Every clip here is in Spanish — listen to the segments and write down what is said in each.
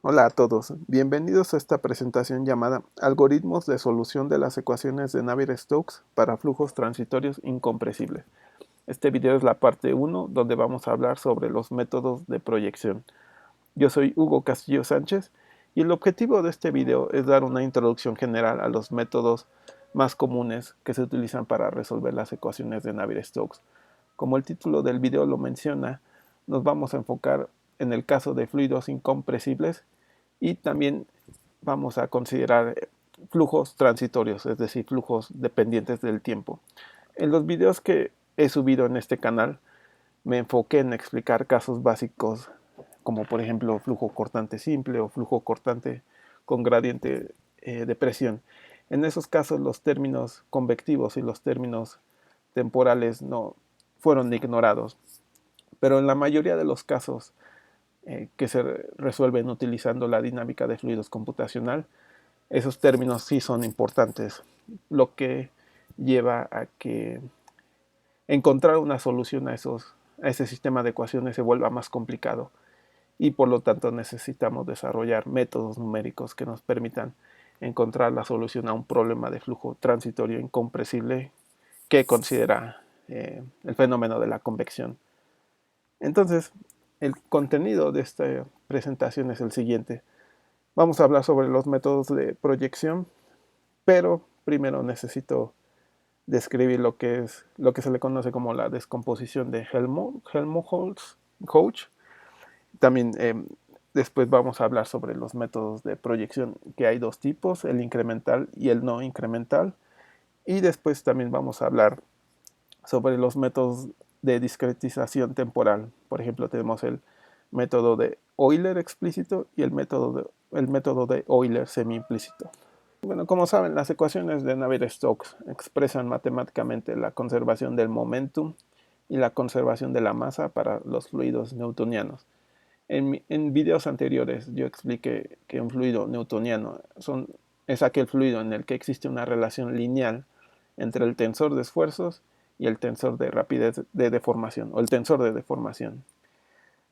Hola a todos, bienvenidos a esta presentación llamada Algoritmos de solución de las ecuaciones de Navier-Stokes para flujos transitorios incompresibles. Este video es la parte 1 donde vamos a hablar sobre los métodos de proyección. Yo soy Hugo Castillo Sánchez y el objetivo de este video es dar una introducción general a los métodos más comunes que se utilizan para resolver las ecuaciones de Navier-Stokes. Como el título del video lo menciona, nos vamos a enfocar en el caso de fluidos incompresibles y también vamos a considerar flujos transitorios, es decir, flujos dependientes del tiempo. En los videos que he subido en este canal me enfoqué en explicar casos básicos como por ejemplo flujo cortante simple o flujo cortante con gradiente de presión. En esos casos los términos convectivos y los términos temporales no fueron ignorados, pero en la mayoría de los casos que se resuelven utilizando la dinámica de fluidos computacional, esos términos sí son importantes, lo que lleva a que encontrar una solución a ese sistema de ecuaciones se vuelva más complicado y por lo tanto necesitamos desarrollar métodos numéricos que nos permitan encontrar la solución a un problema de flujo transitorio incompresible que considera el fenómeno de la convección. Entonces, el contenido de esta presentación es el siguiente. Vamos a hablar sobre los métodos de proyección, pero primero necesito describir lo que se le conoce como la descomposición de Helmholtz-Coach. También después vamos a hablar sobre los métodos de proyección, que hay dos tipos, el incremental y el no incremental. Y después también vamos a hablar sobre los métodos de discretización temporal. Por ejemplo, tenemos el método de Euler explícito y el método de Euler semi-implícito. Bueno, como saben, las ecuaciones de Navier-Stokes expresan matemáticamente la conservación del momentum y la conservación de la masa para los fluidos newtonianos. En videos anteriores yo expliqué que un fluido newtoniano es aquel fluido en el que existe una relación lineal entre el tensor de esfuerzos y el tensor de rapidez de deformación o el tensor de deformación.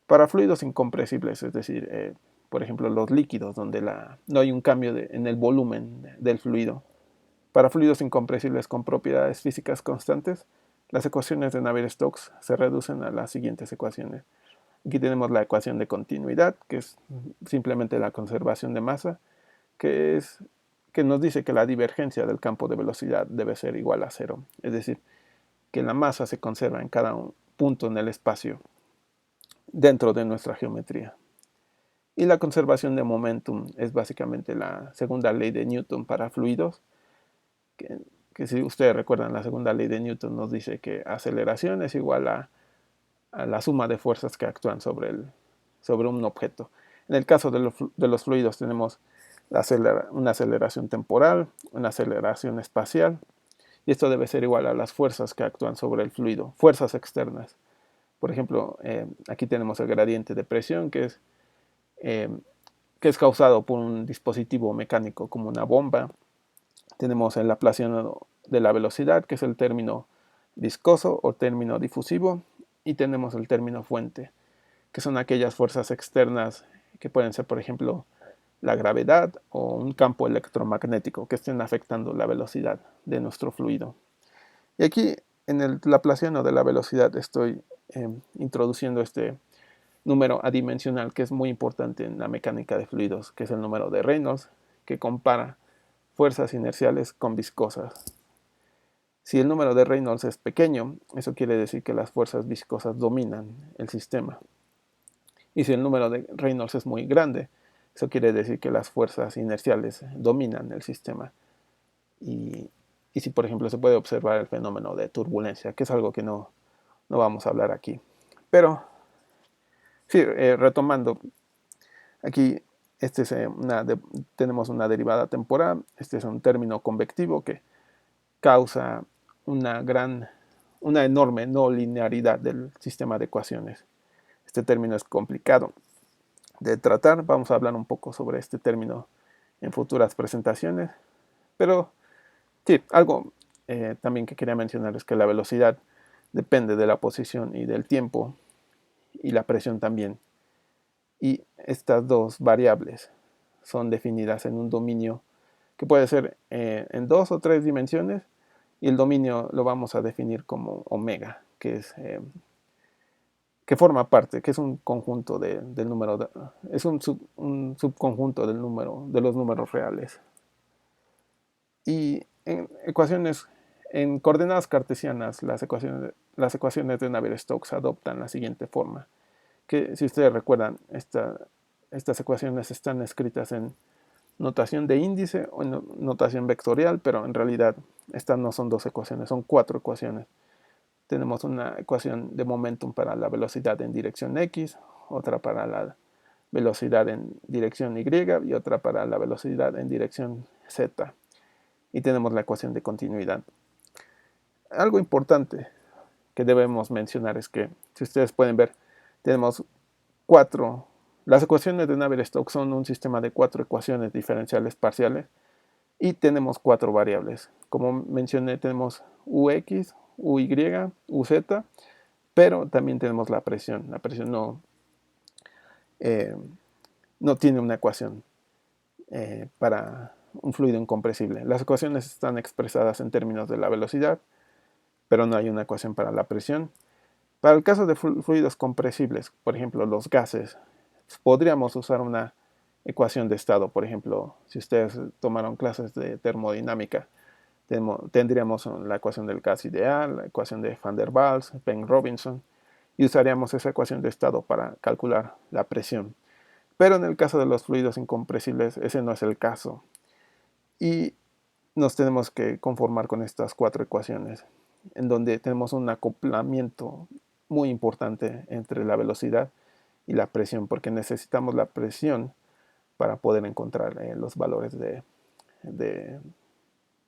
Para fluidos incompresibles, es decir, por ejemplo los líquidos donde no hay un cambio en el volumen del fluido. Para fluidos incompresibles con propiedades físicas constantes, las ecuaciones de Navier-Stokes se reducen a las siguientes ecuaciones. Aquí tenemos la ecuación de continuidad, que es simplemente la conservación de masa, que nos dice que la divergencia del campo de velocidad debe ser igual a cero. Es decir, que la masa se conserva en cada punto en el espacio dentro de nuestra geometría. Y la conservación de momentum es básicamente la segunda ley de Newton para fluidos, que, que si ustedes recuerdan, la segunda ley de Newton nos dice que aceleración es igual a la suma de fuerzas que actúan sobre un objeto. En el caso de los fluidos tenemos una aceleración temporal, una aceleración espacial, y esto debe ser igual a las fuerzas que actúan sobre el fluido, fuerzas externas. Por ejemplo, aquí tenemos el gradiente de presión, eh, que es causado por un dispositivo mecánico como una bomba. Tenemos el laplaciano de la velocidad, que es el término viscoso o término difusivo, y tenemos el término fuente, que son aquellas fuerzas externas que pueden ser, por ejemplo, la gravedad o un campo electromagnético que estén afectando la velocidad de nuestro fluido. Y aquí en el laplaciano de la velocidad estoy introduciendo este número adimensional que es muy importante en la mecánica de fluidos, que es el número de Reynolds, que compara fuerzas inerciales con viscosas. Si el número de Reynolds es pequeño, eso quiere decir que las fuerzas viscosas dominan el sistema. Y si el número de Reynolds es muy grande, eso quiere decir que las fuerzas inerciales dominan el sistema. Y, y si, por ejemplo, se puede observar el fenómeno de turbulencia, que es algo que no vamos a hablar aquí. Pero, sí, retomando, aquí tenemos una derivada temporal, este es un término convectivo que causa una enorme no linearidad del sistema de ecuaciones. Este término es complicado de tratar, vamos a hablar un poco sobre este término en futuras presentaciones, pero sí, algo también que quería mencionar es que la velocidad depende de la posición y del tiempo y la presión también. y estas dos variables son definidas en un dominio que puede ser en 2 o 3 dimensiones, y el dominio lo vamos a definir como omega, que forma parte, que es un conjunto del número, es un subconjunto del número, de los números reales. Y en ecuaciones, en coordenadas cartesianas, las ecuaciones de Navier-Stokes adoptan la siguiente forma, que si ustedes recuerdan, estas ecuaciones están escritas en notación de índice o en notación vectorial, pero en realidad estas no son 2 ecuaciones, son 4 ecuaciones. Tenemos una ecuación de momentum para la velocidad en dirección X, otra para la velocidad en dirección Y y otra para la velocidad en dirección Z. Y tenemos la ecuación de continuidad. Algo importante que debemos mencionar es que, si ustedes pueden ver, tenemos las ecuaciones de Navier-Stokes son un sistema de 4 ecuaciones diferenciales parciales y tenemos 4 variables. Como mencioné, tenemos Ux, Uy, Uz, pero también tenemos la presión. La presión no tiene una ecuación para un fluido incompresible. Las ecuaciones están expresadas en términos de la velocidad, pero no hay una ecuación para la presión. Para el caso de fluidos compresibles, por ejemplo los gases, podríamos usar una ecuación de estado. Por ejemplo, si ustedes tomaron clases de termodinámica, tendríamos la ecuación del gas ideal, la ecuación de Van der Waals, Penn-Robinson, y usaríamos esa ecuación de estado para calcular la presión. Pero en el caso de los fluidos incompresibles, ese no es el caso. Y nos tenemos que conformar con estas 4 ecuaciones, en donde tenemos un acoplamiento muy importante entre la velocidad y la presión, porque necesitamos la presión para poder encontrar los valores de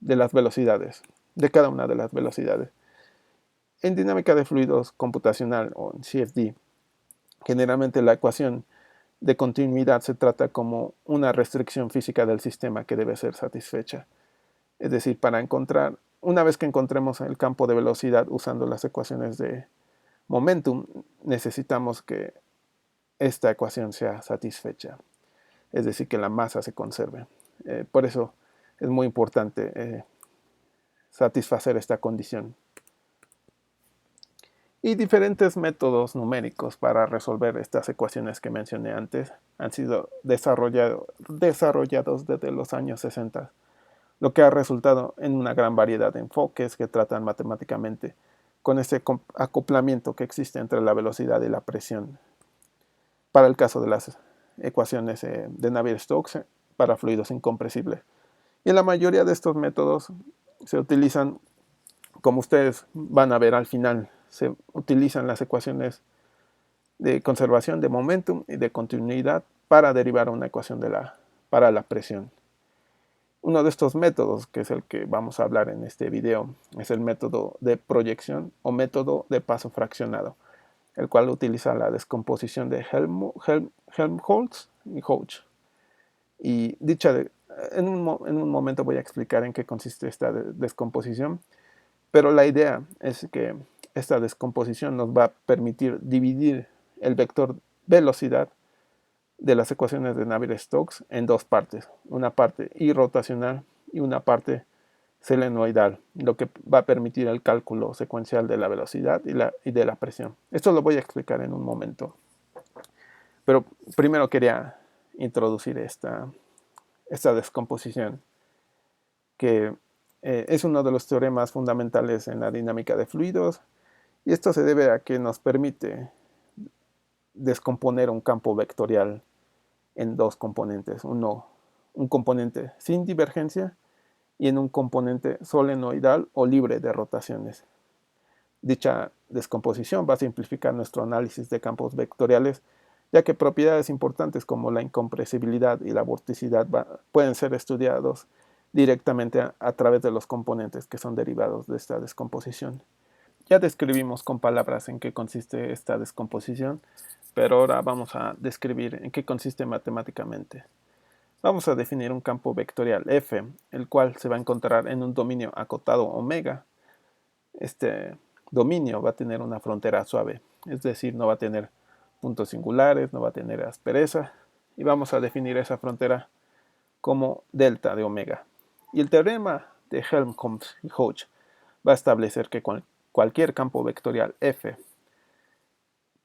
las velocidades, de cada una de las velocidades. En dinámica de fluidos computacional o en CFD, generalmente la ecuación de continuidad se trata como una restricción física del sistema que debe ser satisfecha. Es decir, una vez que encontremos el campo de velocidad usando las ecuaciones de momentum, necesitamos que esta ecuación sea satisfecha. Es decir, que la masa se conserve. Por eso es muy importante satisfacer esta condición. Y diferentes métodos numéricos para resolver estas ecuaciones que mencioné antes han sido desarrollados desde los años 60, lo que ha resultado en una gran variedad de enfoques que tratan matemáticamente con este acoplamiento que existe entre la velocidad y la presión. Para el caso de las ecuaciones de Navier-Stokes para fluidos incompresibles. Y en la mayoría de estos métodos se utilizan, como ustedes van a ver al final, se utilizan las ecuaciones de conservación de momentum y de continuidad para derivar una ecuación para la presión. Uno de estos métodos, que es el que vamos a hablar en este video, es el método de proyección o método de paso fraccionado, el cual utiliza la descomposición de Helmholtz y Hodge. Y en un momento voy a explicar en qué consiste esta descomposición, pero la idea es que esta descomposición nos va a permitir dividir el vector velocidad de las ecuaciones de Navier-Stokes en 2 partes, una parte irrotacional y una parte selenoidal, lo que va a permitir el cálculo secuencial de la velocidad y de la presión. Esto lo voy a explicar en un momento, pero primero quería introducir esta descomposición, que es uno de los teoremas fundamentales en la dinámica de fluidos, y esto se debe a que nos permite descomponer un campo vectorial en 2 componentes, un componente sin divergencia y en un componente solenoidal o libre de rotaciones. Dicha descomposición va a simplificar nuestro análisis de campos vectoriales, ya que propiedades importantes como la incompresibilidad y la vorticidad pueden ser estudiados directamente a través de los componentes que son derivados de esta descomposición. Ya describimos con palabras en qué consiste esta descomposición, pero ahora vamos a describir en qué consiste matemáticamente. Vamos a definir un campo vectorial F, el cual se va a encontrar en un dominio acotado omega. Este dominio va a tener una frontera suave, es decir, no va a tener puntos singulares, no va a tener aspereza, y vamos a definir esa frontera como delta de omega. Y el teorema de Helmholtz y Hodge va a establecer que cualquier campo vectorial F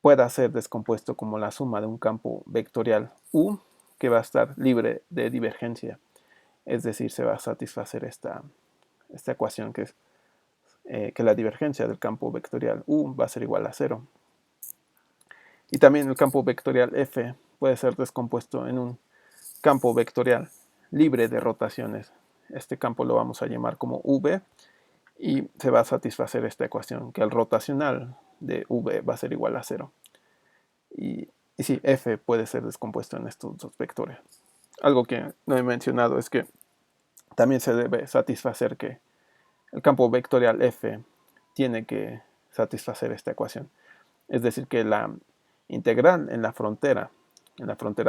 pueda ser descompuesto como la suma de un campo vectorial U que va a estar libre de divergencia. Es decir, se va a satisfacer esta ecuación que es que la divergencia del campo vectorial U va a ser igual a 0. Y también el campo vectorial F puede ser descompuesto en un campo vectorial libre de rotaciones. Este campo lo vamos a llamar como V y se va a satisfacer esta ecuación, que el rotacional de V va a ser igual a 0. Y sí, F puede ser descompuesto en estos dos vectores. Algo que no he mencionado es que también se debe satisfacer que el campo vectorial F tiene que satisfacer esta ecuación. Es decir, que la integral en la frontera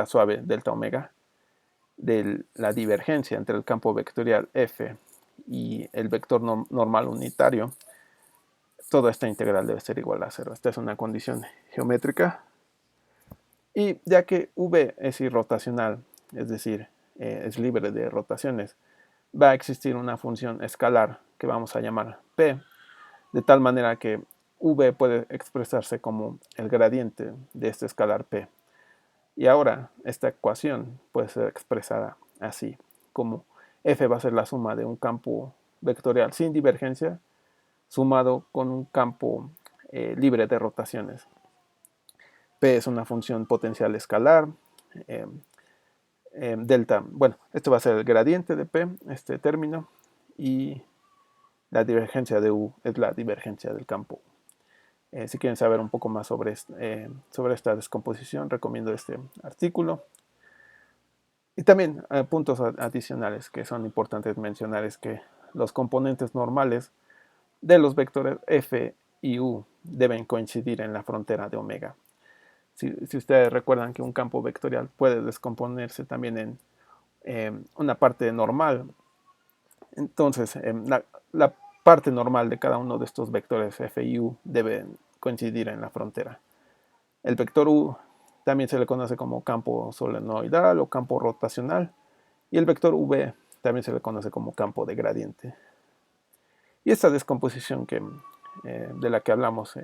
suave delta omega, de la divergencia entre el campo vectorial F y el vector normal unitario, toda esta integral debe ser igual a 0. Esta es una condición geométrica. Y ya que V es irrotacional, es decir, es libre de rotaciones, va a existir una función escalar que vamos a llamar P, de tal manera que V puede expresarse como el gradiente de este escalar P. Y ahora esta ecuación puede ser expresada así, como F va a ser la suma de un campo vectorial sin divergencia sumado con un campo libre de rotaciones. P es una función potencial escalar. Delta, bueno, esto va a ser el gradiente de P, este término, y la divergencia de U es la divergencia del campo. Si quieren saber un poco más sobre esta descomposición, recomiendo este artículo. Y también puntos adicionales que son importantes mencionar es que los componentes normales de los vectores F y U deben coincidir en la frontera de omega. Si ustedes recuerdan que un campo vectorial puede descomponerse también en una parte normal, entonces la parte normal de cada uno de estos vectores F y U deben coincidir en la frontera. El vector U también se le conoce como campo solenoidal o campo rotacional, y el vector V también se le conoce como campo de gradiente. Y esta descomposición de la que hablamos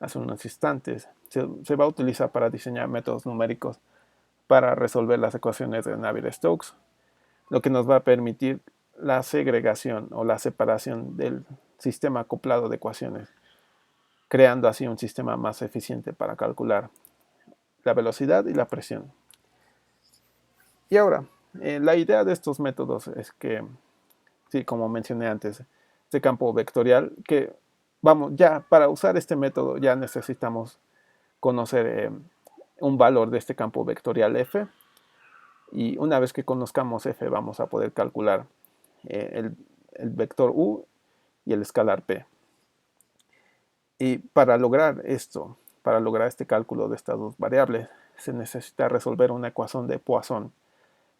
hace unos instantes se va a utilizar para diseñar métodos numéricos para resolver las ecuaciones de Navier-Stokes, lo que nos va a permitir la segregación o la separación del sistema acoplado de ecuaciones, creando así un sistema más eficiente para calcular la velocidad y la presión. Y ahora, la idea de estos métodos es que, sí, como mencioné antes, este campo vectorial, que vamos, ya para usar este método ya necesitamos conocer un valor de este campo vectorial F, y una vez que conozcamos F vamos a poder calcular el vector U y el escalar P. Y para lograr esto, para lograr este cálculo de estas dos variables, se necesita resolver una ecuación de Poisson,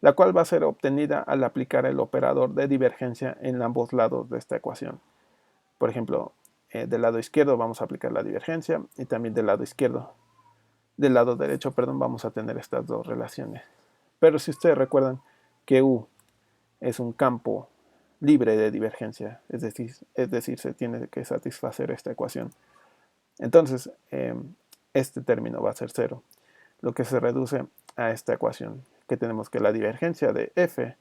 la cual va a ser obtenida al aplicar el operador de divergencia en ambos lados de esta ecuación. Por ejemplo, del lado izquierdo vamos a aplicar la divergencia, y también del lado derecho, vamos a tener estas dos relaciones. Pero si ustedes recuerdan que U es un campo libre de divergencia, es decir, se tiene que satisfacer esta ecuación, entonces este término va a ser 0, lo que se reduce a esta ecuación, que tenemos que la divergencia de F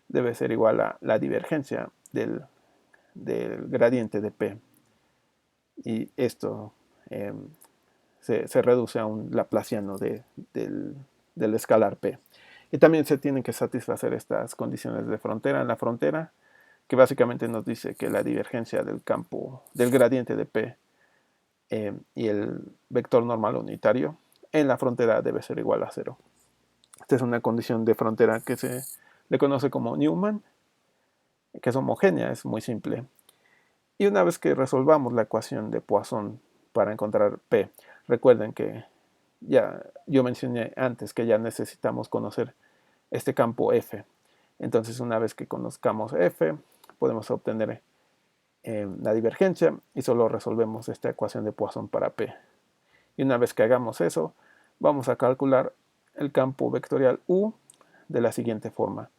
debe ser igual a la divergencia del gradiente de P. Y esto se reduce a un laplaciano del escalar P. Y también se tienen que satisfacer estas condiciones de frontera en la frontera, que básicamente nos dice que la divergencia del campo del gradiente de P y el vector normal unitario en la frontera debe ser igual a 0. Esta es una condición de frontera que se le conoce como Newman, que es homogénea, es muy simple. Y una vez que resolvamos la ecuación de Poisson para encontrar P, recuerden que ya yo mencioné antes que ya necesitamos conocer este campo F. Entonces, una vez que conozcamos F, podemos obtener la divergencia y solo resolvemos esta ecuación de Poisson para P. Y una vez que hagamos eso, vamos a calcular el campo vectorial U de la siguiente forma.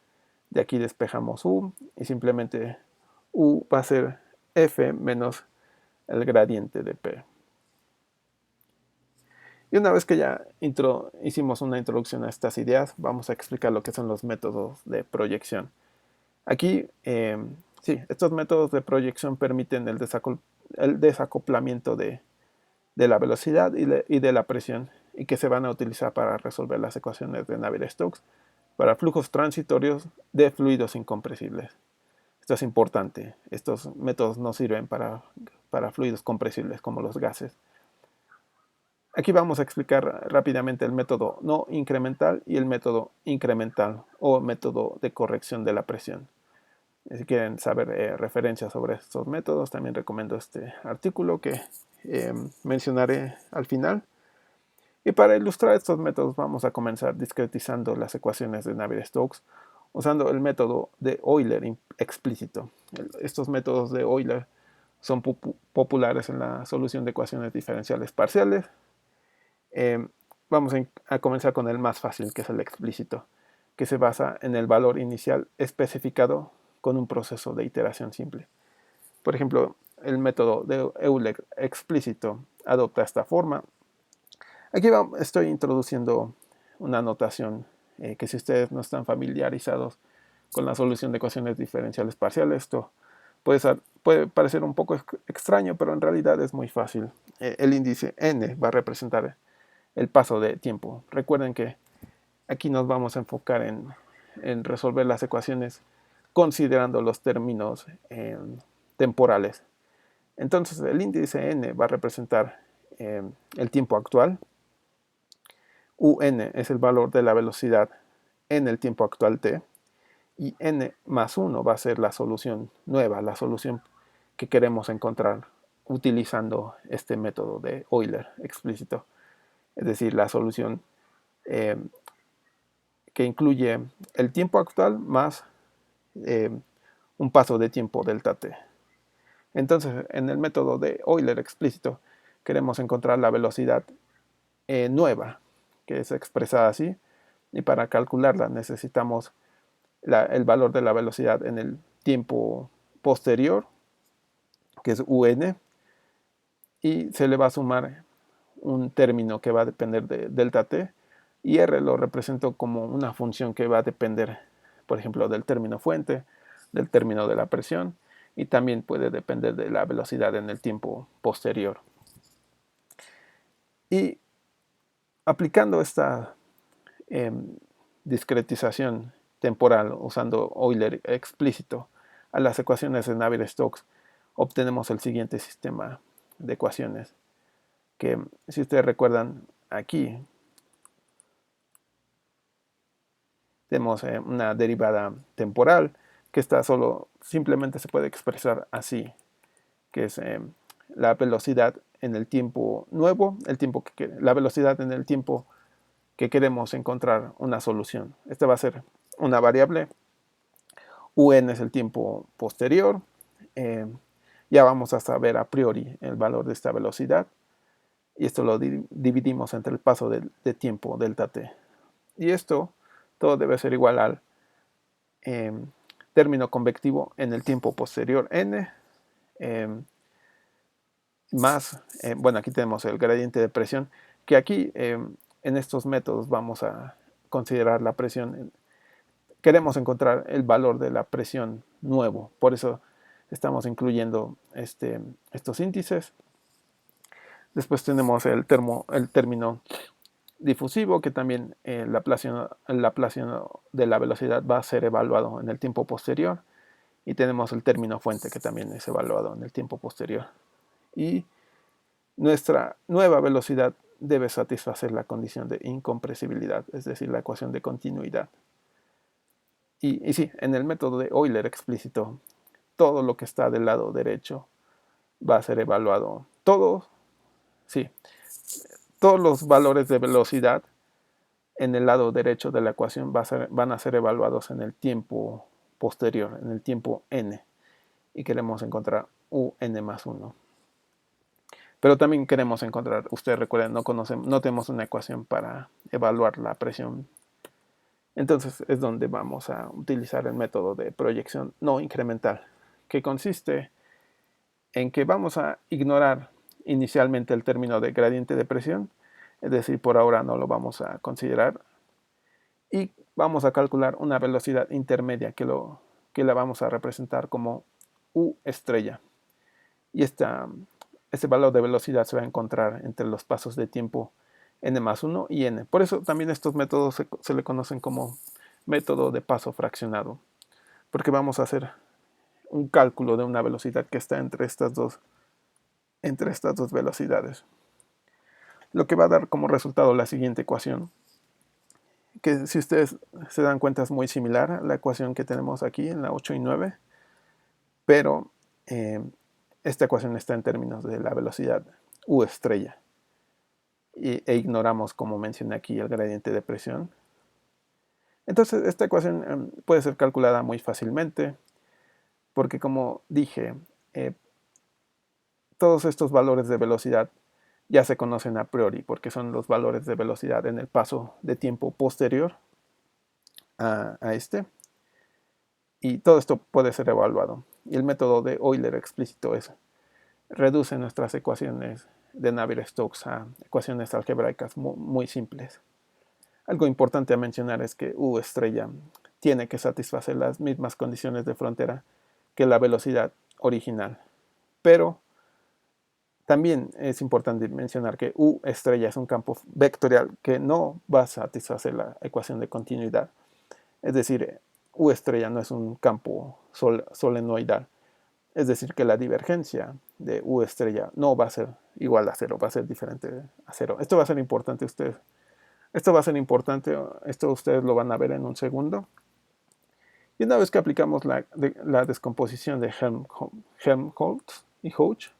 De aquí despejamos U y simplemente U va a ser F menos el gradiente de P. Y una vez que ya hicimos una introducción a estas ideas, vamos a explicar lo que son los métodos de proyección. Aquí, sí, estos métodos de proyección permiten el desacoplamiento de la velocidad y de la presión, y que se van a utilizar para resolver las ecuaciones de Navier-Stokes para flujos transitorios de fluidos incompresibles. Esto es importante. Estos métodos no sirven para fluidos compresibles como los gases. Aquí vamos a explicar rápidamente el método no incremental y el método incremental o método de corrección de la presión. Si quieren saber referencias sobre estos métodos, también recomiendo este artículo que mencionaré al final. Y para ilustrar estos métodos vamos a comenzar discretizando las ecuaciones de Navier-Stokes usando el método de Euler explícito. Estos métodos de Euler son populares en la solución de ecuaciones diferenciales parciales. Vamos a comenzar con el más fácil, que es el explícito, que se basa en el valor inicial especificado con un proceso de iteración simple. Por ejemplo, el método de Euler explícito adopta esta forma. Aquí estoy introduciendo una notación que, si ustedes no están familiarizados con la solución de ecuaciones diferenciales parciales, esto puede parecer un poco extraño, pero en realidad es muy fácil. El índice n va a representar el paso de tiempo. Recuerden que aquí nos vamos a enfocar en resolver las ecuaciones considerando los términos temporales. Entonces el índice n va a representar el tiempo actual. Un es el valor de la velocidad en el tiempo actual t. Y n más 1 va a ser la solución nueva, la solución que queremos encontrar utilizando este método de Euler explícito. Es decir, la solución que incluye el tiempo actual más un paso de tiempo delta t. Entonces, en el método de Euler explícito, queremos encontrar la velocidad nueva, que es expresada así, y para calcularla necesitamos el valor de la velocidad en el tiempo posterior, que es un, y se le va a sumar un término que va a depender de delta t, y r lo represento como una función que va a depender, por ejemplo, del término fuente, del término de la presión, y también puede depender de la velocidad en el tiempo posterior. Y aplicando esta discretización temporal usando Euler explícito a las ecuaciones de Navier-Stokes, obtenemos el siguiente sistema de ecuaciones, que, si ustedes recuerdan, aquí tenemos una derivada temporal que simplemente se puede expresar así, que es la velocidad en el tiempo nuevo, la velocidad en el tiempo que queremos encontrar una solución. Esta va a ser una variable. Un es el tiempo posterior. Ya vamos a saber a priori el valor de esta velocidad. Y esto lo dividimos entre el paso de tiempo delta t. Y esto todo debe ser igual al término convectivo en el tiempo posterior n, más, bueno, aquí tenemos el gradiente de presión, que aquí en estos métodos vamos a considerar la presión. Queremos encontrar el valor de la presión nuevo, por eso estamos incluyendo estos índices. Después tenemos el término difusivo, que también el Laplaciano de la velocidad va a ser evaluado en el tiempo posterior. Y tenemos el término fuente, que también es evaluado en el tiempo posterior. Y nuestra nueva velocidad debe satisfacer la condición de incompresibilidad, es decir, la ecuación de continuidad. Y sí, en el método de Euler explícito, todo lo que está del lado derecho va a ser evaluado. Todos los valores de velocidad en el lado derecho de la ecuación van a ser evaluados en el tiempo posterior, en el tiempo n. Y queremos encontrar un más 1. Pero también queremos encontrar, ustedes recuerden, no tenemos una ecuación para evaluar la presión. Entonces es donde vamos a utilizar el método de proyección no incremental, que consiste en que vamos a ignorar inicialmente el término de gradiente de presión, es decir, por ahora no lo vamos a considerar, y vamos a calcular una velocidad intermedia que la vamos a representar como U estrella. Y este valor de velocidad se va a encontrar entre los pasos de tiempo n más 1 y n. Por eso también estos métodos se le conocen como método de paso fraccionado, porque vamos a hacer un cálculo de una velocidad que está entre estas dos velocidades, lo que va a dar como resultado la siguiente ecuación, que si ustedes se dan cuenta es muy similar a la ecuación que tenemos aquí en la 8 y 9, pero esta ecuación está en términos de la velocidad U estrella e ignoramos, como mencioné aquí, el gradiente de presión. Entonces esta ecuación puede ser calculada muy fácilmente porque, como dije, todos estos valores de velocidad ya se conocen a priori porque son los valores de velocidad en el paso de tiempo posterior a este, y todo esto puede ser evaluado. Y el método de Euler explícito reduce nuestras ecuaciones de Navier-Stokes a ecuaciones algebraicas muy simples. Algo importante a mencionar es que U estrella tiene que satisfacer las mismas condiciones de frontera que la velocidad original, pero también es importante mencionar que U estrella es un campo vectorial que no va a satisfacer la ecuación de continuidad. Es decir, U estrella no es un campo solenoidal. Es decir, que la divergencia de U estrella no va a ser igual a cero, va a ser diferente a cero. Esto va a ser importante ustedes. Esto va a ser importante, esto ustedes lo van a ver en un segundo. Y una vez que aplicamos la descomposición de Helmholtz y Hodge,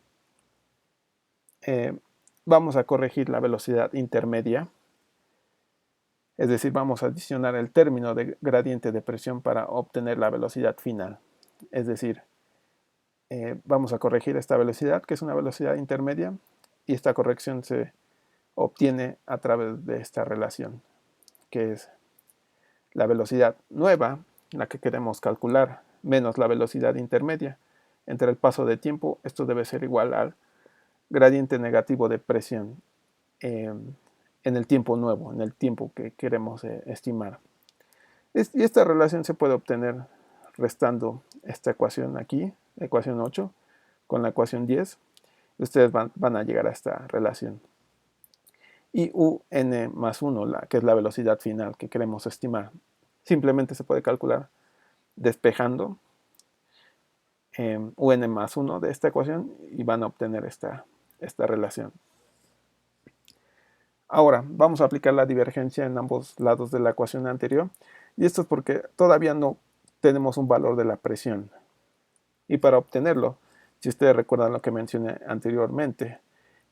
vamos a corregir la velocidad intermedia, es decir, vamos a adicionar el término de gradiente de presión para obtener la velocidad final. Es decir, vamos a corregir esta velocidad, que es una velocidad intermedia, y esta corrección se obtiene a través de esta relación, que es la velocidad nueva, la que queremos calcular, menos la velocidad intermedia. Entre el paso de tiempo, esto debe ser igual al gradiente negativo de presión en el tiempo nuevo, en el tiempo que queremos estimar. Y esta relación se puede obtener restando esta ecuación aquí, la ecuación 8, con la ecuación 10. Ustedes van a llegar a esta relación. Y UN más 1, que es la velocidad final que queremos estimar, simplemente se puede calcular despejando UN más 1 de esta ecuación y van a obtener esta relación. Ahora vamos a aplicar la divergencia en ambos lados de la ecuación anterior, y esto es porque todavía no tenemos un valor de la presión. Y para obtenerlo, si ustedes recuerdan lo que mencioné anteriormente,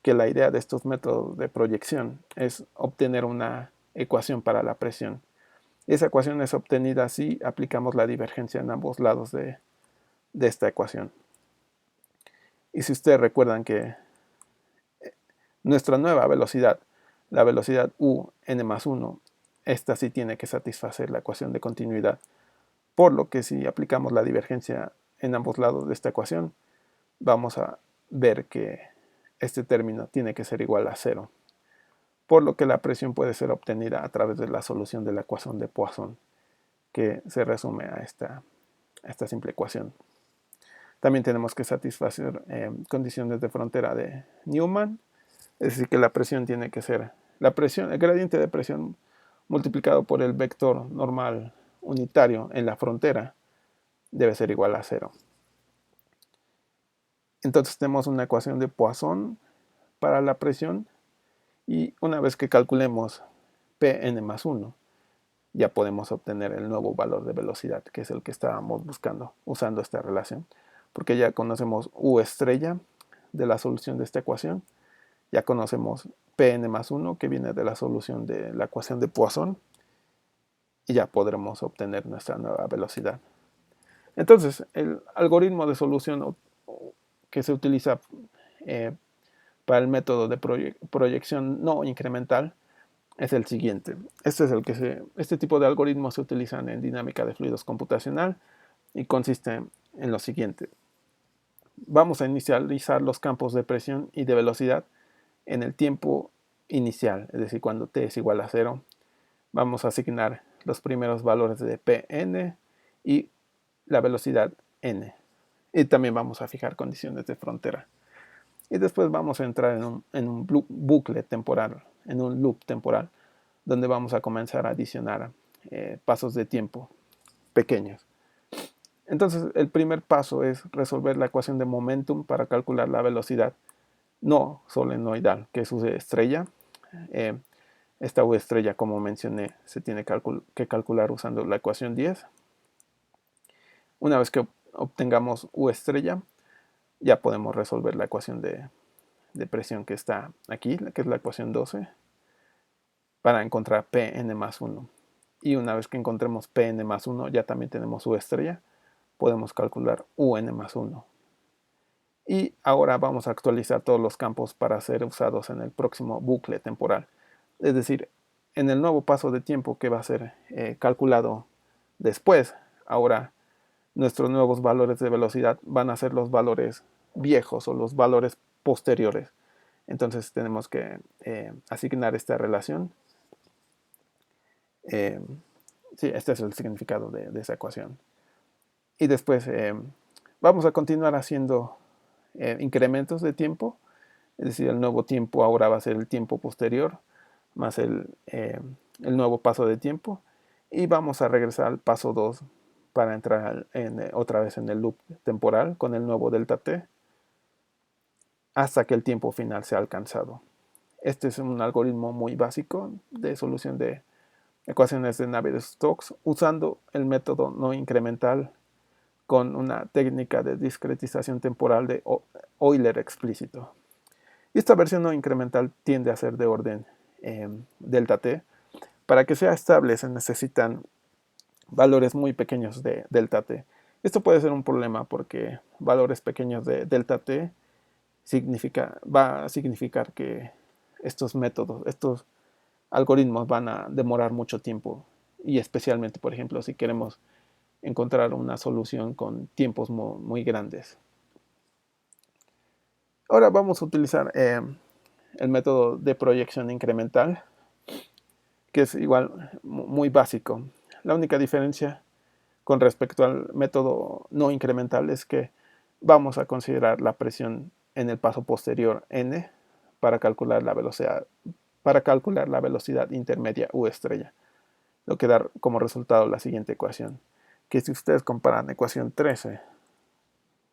que la idea de estos métodos de proyección es obtener una ecuación para la presión. Esa ecuación es obtenida si aplicamos la divergencia en ambos lados de esta ecuación. Y si ustedes recuerdan que nuestra nueva velocidad, la velocidad U n más 1, esta sí tiene que satisfacer la ecuación de continuidad, por lo que si aplicamos la divergencia en ambos lados de esta ecuación, vamos a ver que este término tiene que ser igual a cero, por lo que la presión puede ser obtenida a través de la solución de la ecuación de Poisson, que se resume a esta simple ecuación. También tenemos que satisfacer condiciones de frontera de Newman, es decir, que la presión tiene que ser el gradiente de presión multiplicado por el vector normal unitario en la frontera debe ser igual a cero. Entonces tenemos una ecuación de Poisson para la presión, y una vez que calculemos Pn más 1, ya podemos obtener el nuevo valor de velocidad, que es el que estábamos buscando usando esta relación, porque ya conocemos U estrella de la solución de esta ecuación, ya conocemos Pn más 1 que viene de la solución de la ecuación de Poisson, y ya podremos obtener nuestra nueva velocidad. Entonces, el algoritmo de solución que se utiliza para el método de proyección no incremental es el siguiente. Este tipo de algoritmos se utilizan en dinámica de fluidos computacional y consiste en lo siguiente. Vamos a inicializar los campos de presión y de velocidad en el tiempo inicial, es decir, cuando t es igual a 0. Vamos a asignar los primeros valores de Pn y la velocidad n. Y también vamos a fijar condiciones de frontera. Y después vamos a entrar en un bucle temporal, en un loop temporal, donde vamos a comenzar a adicionar pasos de tiempo pequeños. Entonces, el primer paso es resolver la ecuación de momentum para calcular la velocidad no solenoidal, que es U estrella. Esta U estrella, como mencioné, se tiene que calcular usando la ecuación 10. Una vez que obtengamos U estrella, ya podemos resolver la ecuación de presión que está aquí, que es la ecuación 12, para encontrar Pn más 1. Y una vez que encontremos Pn más 1, ya también tenemos U estrella, podemos calcular Un más 1. Y ahora vamos a actualizar todos los campos para ser usados en el próximo bucle temporal. Es decir, en el nuevo paso de tiempo que va a ser calculado después, ahora nuestros nuevos valores de velocidad van a ser los valores viejos o los valores posteriores. Entonces tenemos que asignar esta relación. Sí, este es el significado de esa ecuación. Y después vamos a continuar haciendo incrementos de tiempo, es decir, el nuevo tiempo ahora va a ser el tiempo posterior más el nuevo paso de tiempo, y vamos a regresar al paso 2 para entrar otra vez en el loop temporal con el nuevo delta t hasta que el tiempo final sea alcanzado. Este es un algoritmo muy básico de solución de ecuaciones de Navier-Stokes usando el método no incremental con una técnica de discretización temporal de Euler explícito. Y esta versión no incremental tiende a ser de orden delta t. Para que sea estable se necesitan valores muy pequeños de delta t. Esto puede ser un problema porque valores pequeños de delta t va a significar que estos métodos, estos algoritmos van a demorar mucho tiempo, y especialmente, por ejemplo, si queremos encontrar una solución con tiempos muy grandes. Ahora vamos a utilizar el método de proyección incremental, que es igual muy básico. La única diferencia con respecto al método no incremental es que vamos a considerar la presión en el paso posterior n para calcular la velocidad intermedia U estrella, lo que da como resultado la siguiente ecuación, que si ustedes comparan ecuación 13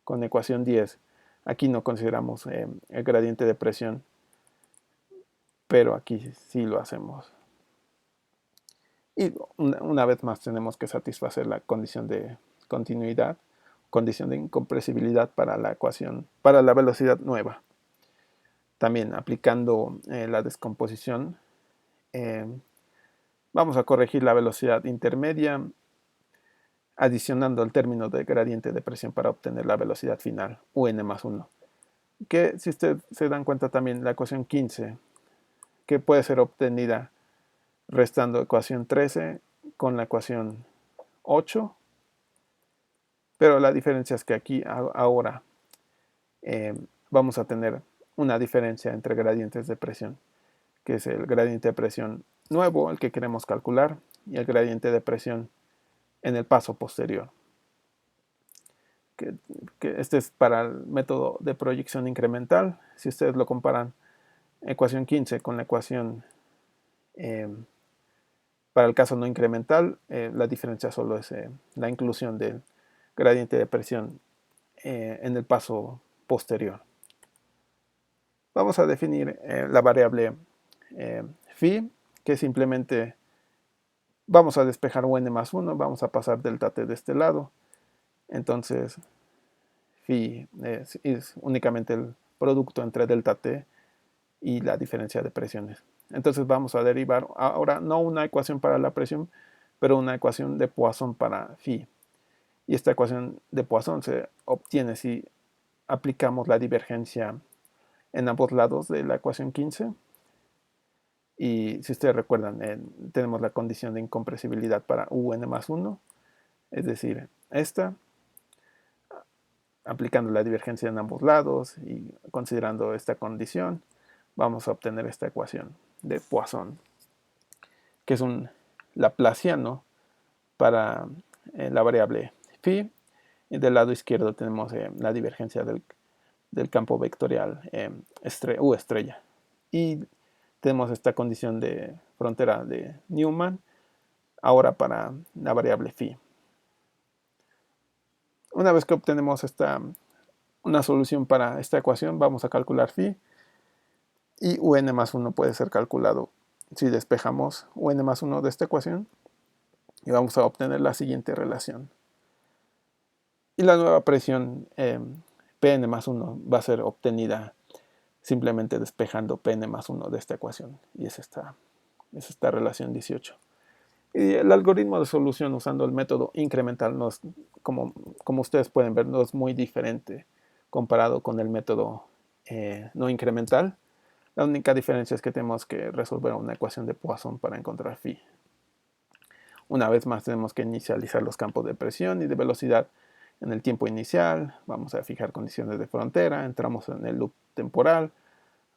con ecuación 10, aquí no consideramos el gradiente de presión, pero aquí sí lo hacemos. Y una vez más tenemos que satisfacer la condición de continuidad, condición de incompresibilidad para la ecuación, para la velocidad nueva. También aplicando la descomposición, vamos a corregir la velocidad intermedia, adicionando el término de gradiente de presión para obtener la velocidad final, Un más 1. Que si ustedes se dan cuenta también la ecuación 15, que puede ser obtenida restando ecuación 13 con la ecuación 8, pero la diferencia es que aquí ahora vamos a tener una diferencia entre gradientes de presión, que es el gradiente de presión nuevo, el que queremos calcular, y el gradiente de presión en el paso posterior. Que este es para el método de proyección incremental. Si ustedes lo comparan ecuación 15 con la ecuación para el caso no incremental, la diferencia solo es la inclusión del gradiente de presión en el paso posterior. Vamos a definir la variable phi, que simplemente vamos a despejar Un más 1, vamos a pasar delta t de este lado. Entonces, phi es únicamente el producto entre delta t y la diferencia de presiones. Entonces vamos a derivar ahora no una ecuación para la presión, pero una ecuación de Poisson para phi. Y esta ecuación de Poisson se obtiene si aplicamos la divergencia en ambos lados de la ecuación 15. Y si ustedes recuerdan, tenemos la condición de incompresibilidad para un más 1, es decir, esta, aplicando la divergencia en ambos lados y considerando esta condición, vamos a obtener esta ecuación de Poisson, que es un laplaciano para la variable phi. Y del lado izquierdo tenemos la divergencia del campo vectorial U estrella. Y tenemos esta condición de frontera de Newman ahora para la variable phi. Una vez que obtenemos una solución para esta ecuación, vamos a calcular phi, y un más 1 puede ser calculado si despejamos un más 1 de esta ecuación, y vamos a obtener la siguiente relación. Y la nueva presión Pn más 1 va a ser obtenida simplemente despejando Pn más 1 de esta ecuación, y es esta relación 18. Y el algoritmo de solución usando el método incremental, como ustedes pueden ver, no es muy diferente comparado con el método no incremental. La única diferencia es que tenemos que resolver una ecuación de Poisson para encontrar phi. Una vez más tenemos que inicializar los campos de presión y de velocidad en el tiempo inicial. Vamos a fijar condiciones de frontera, entramos en el loop temporal,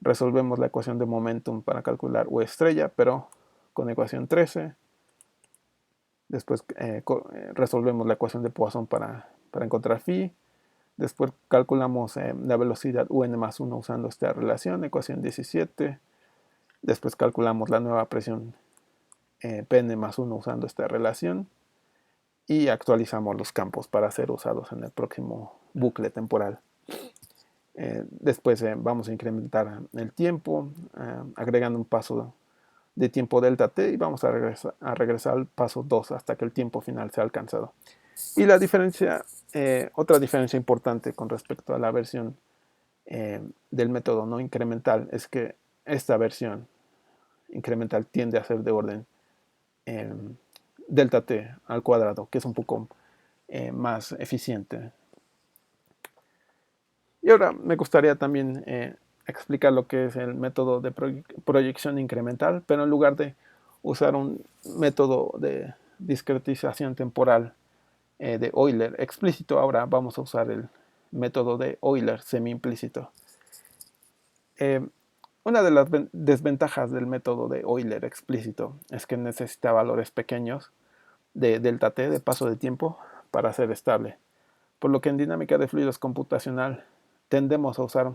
resolvemos la ecuación de momentum para calcular U estrella, pero con ecuación 13. Después resolvemos la ecuación de Poisson para encontrar phi. Después calculamos la velocidad un más 1 usando esta relación, ecuación 17. Después calculamos la nueva presión Pn más 1 usando esta relación. Y actualizamos los campos para ser usados en el próximo bucle temporal. Después vamos a incrementar el tiempo, agregando un paso de tiempo delta t, y vamos a regresar al paso 2 hasta que el tiempo final sea alcanzado. Y la diferencia, otra diferencia importante con respecto a la versión del método no incremental, es que esta versión incremental tiende a ser de orden delta t al cuadrado, que es un poco más eficiente. Y ahora me gustaría también explicar lo que es el método de proyección incremental, pero en lugar de usar un método de discretización temporal de Euler explícito, ahora vamos a usar el método de Euler semi-implícito. Una de las desventajas del método de Euler explícito es que necesita valores pequeños de delta t, de paso de tiempo, para ser estable, por lo que en dinámica de fluidos computacional tendemos a usar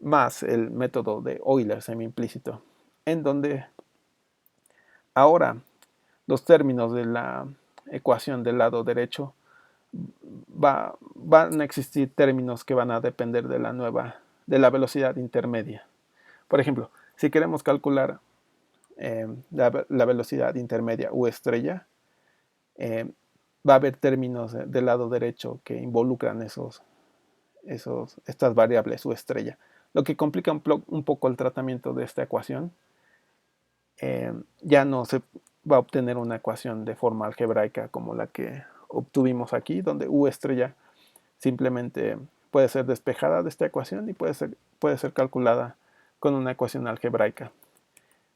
más el método de Euler semi-implícito, en donde ahora los términos de la ecuación del lado derecho van a existir términos que van a depender de la velocidad intermedia. Por ejemplo, si queremos calcular la velocidad intermedia U estrella, va a haber términos del lado derecho que involucran estas variables U estrella, lo que complica un poco el tratamiento de esta ecuación. Ya no se va a obtener una ecuación de forma algebraica como la que obtuvimos aquí, donde U estrella simplemente puede ser despejada de esta ecuación y puede ser calculada con una ecuación algebraica.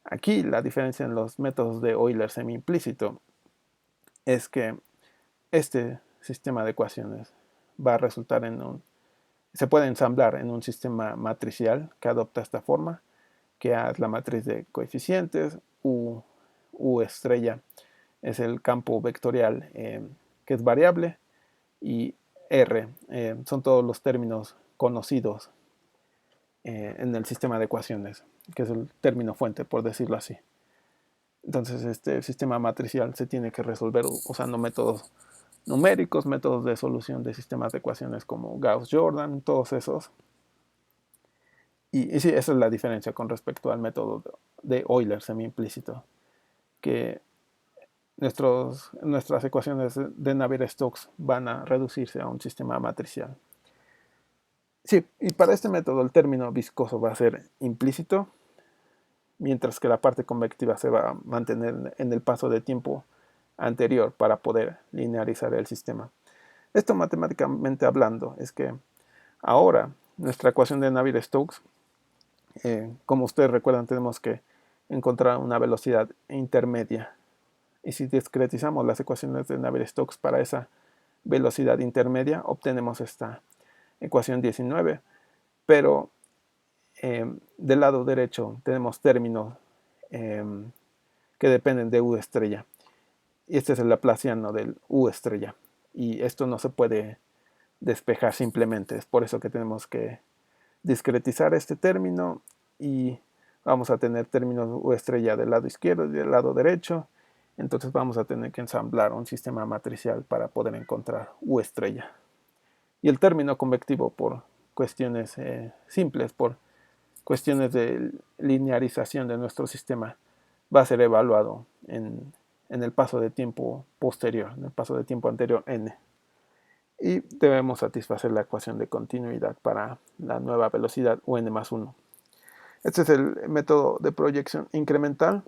Aquí la diferencia en los métodos de Euler semi-implícito es que este sistema de ecuaciones va a resultar se puede ensamblar en un sistema matricial que adopta esta forma, que es la matriz de coeficientes. U estrella es el campo vectorial que es variable, y R son todos los términos conocidos en el sistema de ecuaciones, que es el término fuente, por decirlo así. Entonces este sistema matricial se tiene que resolver usando métodos numéricos, métodos de solución de sistemas de ecuaciones como Gauss-Jordan, todos esos. Y sí, esa es la diferencia con respecto al método de Euler semi-implícito, que nuestras ecuaciones de Navier-Stokes van a reducirse a un sistema matricial. Sí, y para este método el término viscoso va a ser implícito, mientras que la parte convectiva se va a mantener en el paso de tiempo anterior para poder linearizar el sistema. Esto, matemáticamente hablando, es que ahora nuestra ecuación de Navier-Stokes Como ustedes recuerdan, tenemos que encontrar una velocidad intermedia. Y si discretizamos las ecuaciones de Navier-Stokes para esa velocidad intermedia, obtenemos esta ecuación 19. Pero del lado derecho tenemos términos que dependen de U estrella. Y este es el laplaciano del U estrella. Y esto no se puede despejar simplemente. Es por eso que tenemos que discretizar este término y vamos a tener términos U estrella del lado izquierdo y del lado derecho. Entonces vamos a tener que ensamblar un sistema matricial para poder encontrar U estrella. Y el término convectivo, por cuestiones simples, por cuestiones de linearización de nuestro sistema, va a ser evaluado en el paso de tiempo posterior, en el paso de tiempo anterior n. Y debemos satisfacer la ecuación de continuidad para la nueva velocidad un más 1. Este es el método de proyección incremental.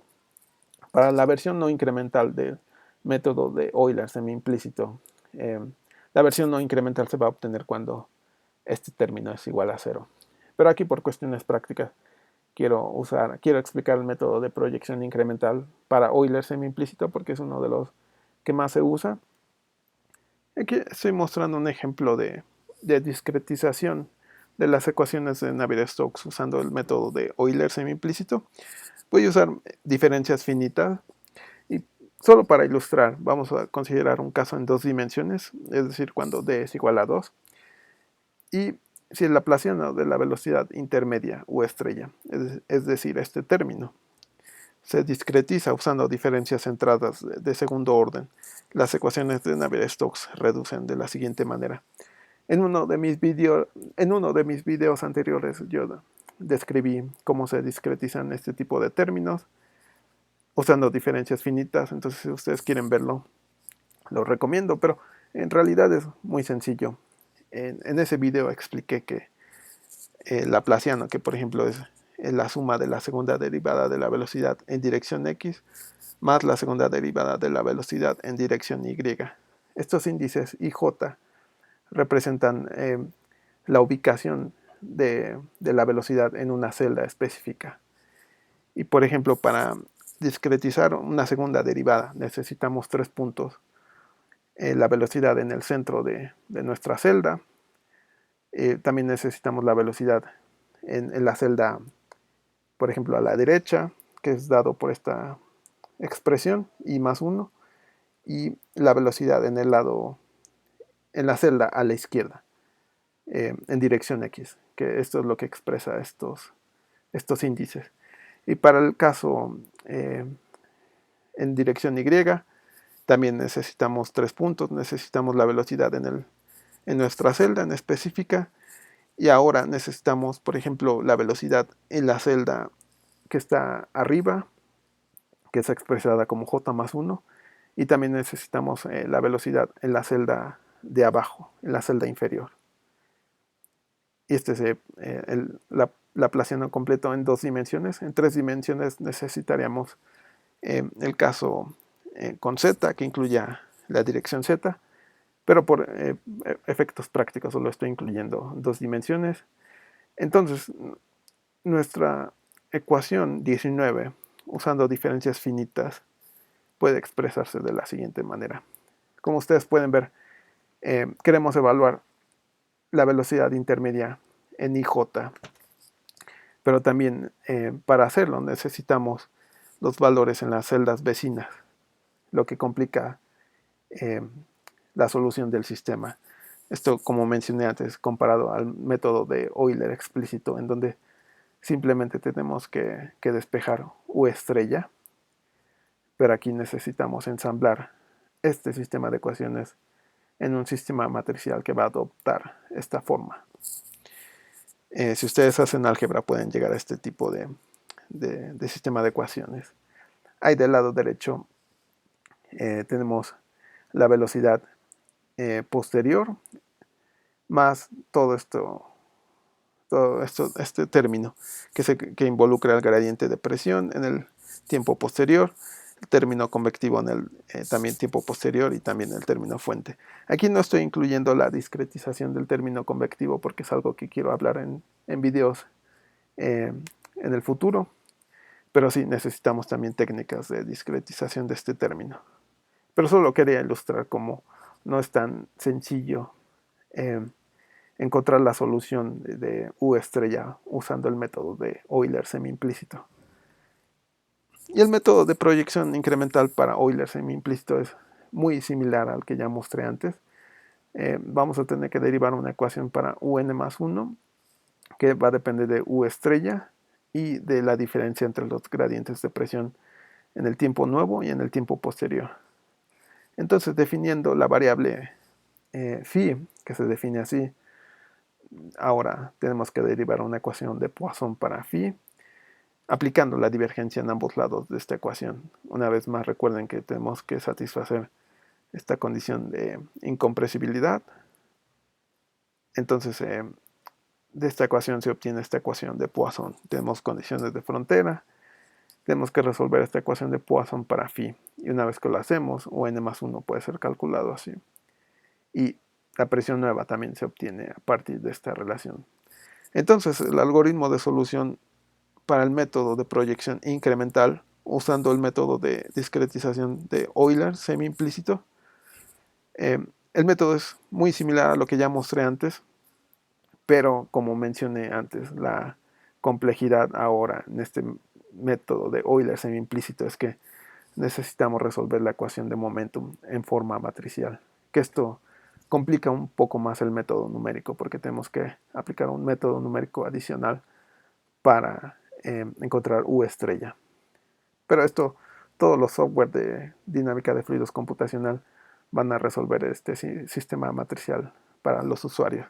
Para la versión no incremental del método de Euler semi-implícito, la versión no incremental se va a obtener cuando este término es igual a 0. Pero aquí, por cuestiones prácticas, quiero explicar el método de proyección incremental para Euler semi-implícito porque es uno de los que más se usa. Aquí estoy mostrando un ejemplo de discretización de las ecuaciones de Navier-Stokes usando el método de Euler semi-implícito. Voy a usar diferencias finitas y solo para ilustrar vamos a considerar un caso en dos dimensiones, es decir, cuando d es igual a 2. Y si el laplaciano de la velocidad intermedia U estrella, es decir, este término, se discretiza usando diferencias centradas de segundo orden, las ecuaciones de Navier-Stokes reducen de la siguiente manera. En uno de mis videos anteriores yo describí cómo se discretizan este tipo de términos usando diferencias finitas, entonces si ustedes quieren verlo, lo recomiendo, pero en realidad es muy sencillo. En ese video expliqué que el laplaciano, que por ejemplo es la suma de la segunda derivada de la velocidad en dirección x más la segunda derivada de la velocidad en dirección y. Estos índices y j representan la ubicación de la velocidad en una celda específica. Y por ejemplo, para discretizar una segunda derivada necesitamos 3 puntos. La velocidad en el centro de nuestra celda. También necesitamos la velocidad en la celda, por ejemplo, a la derecha, que es dado por esta expresión, y más 1, y la velocidad en la celda a la izquierda, en dirección x, que esto es lo que expresa estos índices. Y para el caso en dirección y, también necesitamos 3 puntos, necesitamos la velocidad en nuestra celda en específica, y ahora necesitamos, por ejemplo, la velocidad en la celda que está arriba, que es expresada como j más 1, y también necesitamos la velocidad en la celda de abajo, en la celda inferior. Y este es el laplaciano completo en 2 dimensiones. En 3 dimensiones necesitaríamos el caso con z, que incluya la dirección z, pero por efectos prácticos solo estoy incluyendo 2 dimensiones. Entonces, nuestra ecuación 19, usando diferencias finitas, puede expresarse de la siguiente manera. Como ustedes pueden ver, queremos evaluar la velocidad intermedia en IJ, pero también para hacerlo necesitamos los valores en las celdas vecinas, lo que complica la solución del sistema. Esto, como mencioné antes, comparado al método de Euler explícito, en donde simplemente tenemos que despejar U estrella, pero aquí necesitamos ensamblar este sistema de ecuaciones en un sistema matricial que va a adoptar esta forma. Si ustedes hacen álgebra pueden llegar a este tipo de sistema de ecuaciones. Ahí del lado derecho tenemos la velocidad posterior más todo este término que involucra el gradiente de presión en el tiempo posterior, el término convectivo en el también tiempo posterior y también el término fuente. Aquí no estoy incluyendo la discretización del término convectivo porque es algo que quiero hablar en videos en el futuro, pero sí necesitamos también técnicas de discretización de este término. Pero solo quería ilustrar cómo no es tan sencillo eh, encontrar la solución de U estrella usando el método de Euler semi-implícito. Y el método de proyección incremental para Euler semi-implícito es muy similar al que ya mostré antes. Vamos a tener que derivar una ecuación para un más 1 que va a depender de U estrella y de la diferencia entre los gradientes de presión en el tiempo nuevo y en el tiempo posterior. Entonces, definiendo la variable phi, que se define así, ahora tenemos que derivar una ecuación de Poisson para phi, aplicando la divergencia en ambos lados de esta ecuación. Una vez más, recuerden que tenemos que satisfacer esta condición de incompresibilidad. Entonces, de esta ecuación se obtiene esta ecuación de Poisson. Tenemos condiciones de frontera. Tenemos que resolver esta ecuación de Poisson para phi. Y una vez que lo hacemos, n más 1 puede ser calculado así. Y la presión nueva también se obtiene a partir de esta relación. Entonces, el algoritmo de solución para el método de proyección incremental, usando el método de discretización de Euler semi-implícito, el método es muy similar a lo que ya mostré antes, pero como mencioné antes, la complejidad ahora en este método de Euler semi-implícito es que necesitamos resolver la ecuación de momentum en forma matricial, que esto complica un poco más el método numérico porque tenemos que aplicar un método numérico adicional para encontrar U estrella. Pero esto, todos los software de dinámica de fluidos computacional van a resolver este sistema matricial para los usuarios.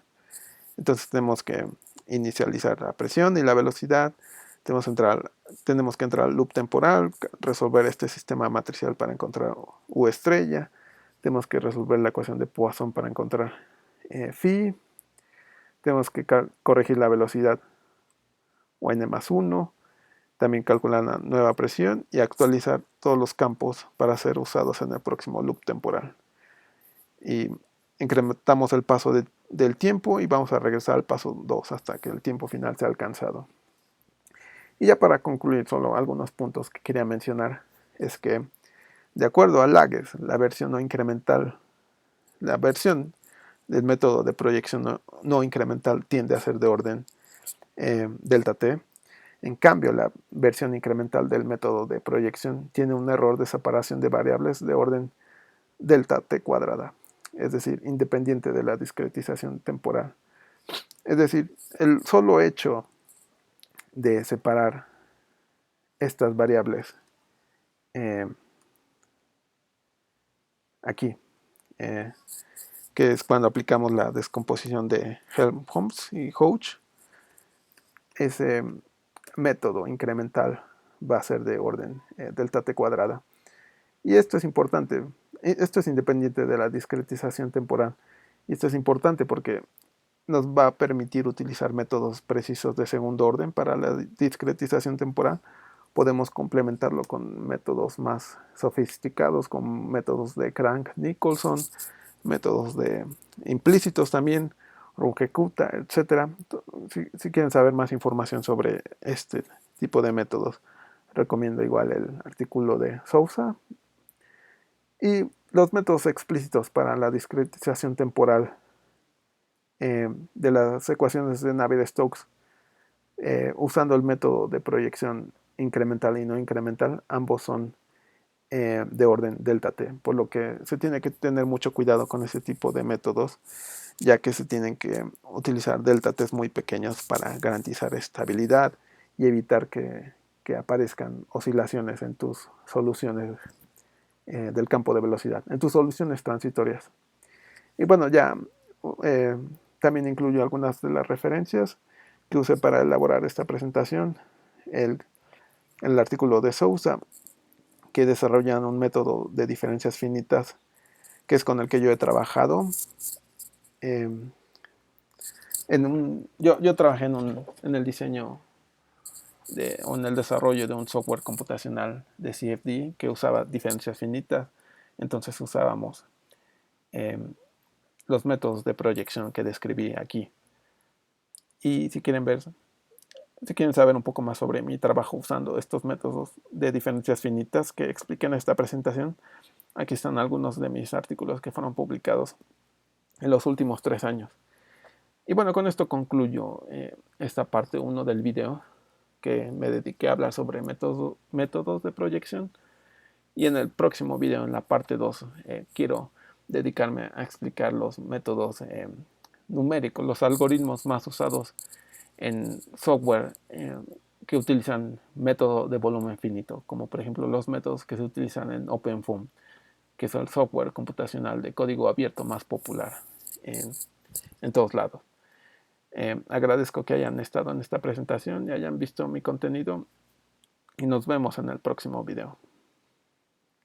Entonces tenemos que inicializar la presión y la velocidad. Tenemos que entrar al loop temporal, resolver este sistema matricial para encontrar U estrella. Tenemos que resolver la ecuación de Poisson para encontrar phi. Tenemos que corregir la velocidad n más 1. También calcular la nueva presión y actualizar todos los campos para ser usados en el próximo loop temporal. Y incrementamos el paso del tiempo y vamos a regresar al paso 2 hasta que el tiempo final sea alcanzado. Y ya para concluir, solo algunos puntos que quería mencionar es que, de acuerdo a Lagues, la versión no incremental, la versión del método de proyección no incremental tiende a ser de orden delta t. En cambio, la versión incremental del método de proyección tiene un error de separación de variables de orden delta t cuadrada, es decir, independiente de la discretización temporal. Es decir, el solo hecho de separar estas variables aquí, que es cuando aplicamos la descomposición de Helmholtz y Hodge, ese método incremental va a ser de orden delta t cuadrada. Y esto es importante, esto es independiente de la discretización temporal. Y esto es importante porque nos va a permitir utilizar métodos precisos de segundo orden para la discretización temporal. Podemos complementarlo con métodos más sofisticados, con métodos de Crank-Nicolson, métodos de implícitos también, Runge-Kutta, etc. Si quieren saber más información sobre este tipo de métodos, recomiendo igual el artículo de Sousa. Y los métodos explícitos para la discretización temporal de las ecuaciones de Navier-Stokes, usando el método de proyección incremental y no incremental, ambos son de orden delta t, por lo que se tiene que tener mucho cuidado con ese tipo de métodos, ya que se tienen que utilizar delta t muy pequeños para garantizar estabilidad y evitar que aparezcan oscilaciones en tus soluciones del campo de velocidad, en tus soluciones transitorias. Y bueno, ya también incluyo algunas de las referencias que usé para elaborar esta presentación. El artículo de Sousa, que desarrollan un método de diferencias finitas, que es con el que yo he trabajado. Yo trabajé en el diseño o en el desarrollo de un software computacional de CFD que usaba diferencias finitas. Entonces usábamos los métodos de proyección que describí aquí. Y si quieren ver Si quieren saber un poco más sobre mi trabajo usando estos métodos de diferencias finitas que expliqué en esta presentación, aquí están algunos de mis artículos que fueron publicados en los últimos 3 años. Y bueno, con esto concluyo esta parte 1 del video, que me dediqué a hablar sobre métodos de proyección. Y en el próximo video, en la parte 2, quiero dedicarme a explicar los métodos numéricos, los algoritmos más usados en software que utilizan método de volumen finito, como por ejemplo los métodos que se utilizan en OpenFOAM, que es el software computacional de código abierto más popular en todos lados. Agradezco que hayan estado en esta presentación y hayan visto mi contenido y nos vemos en el próximo video.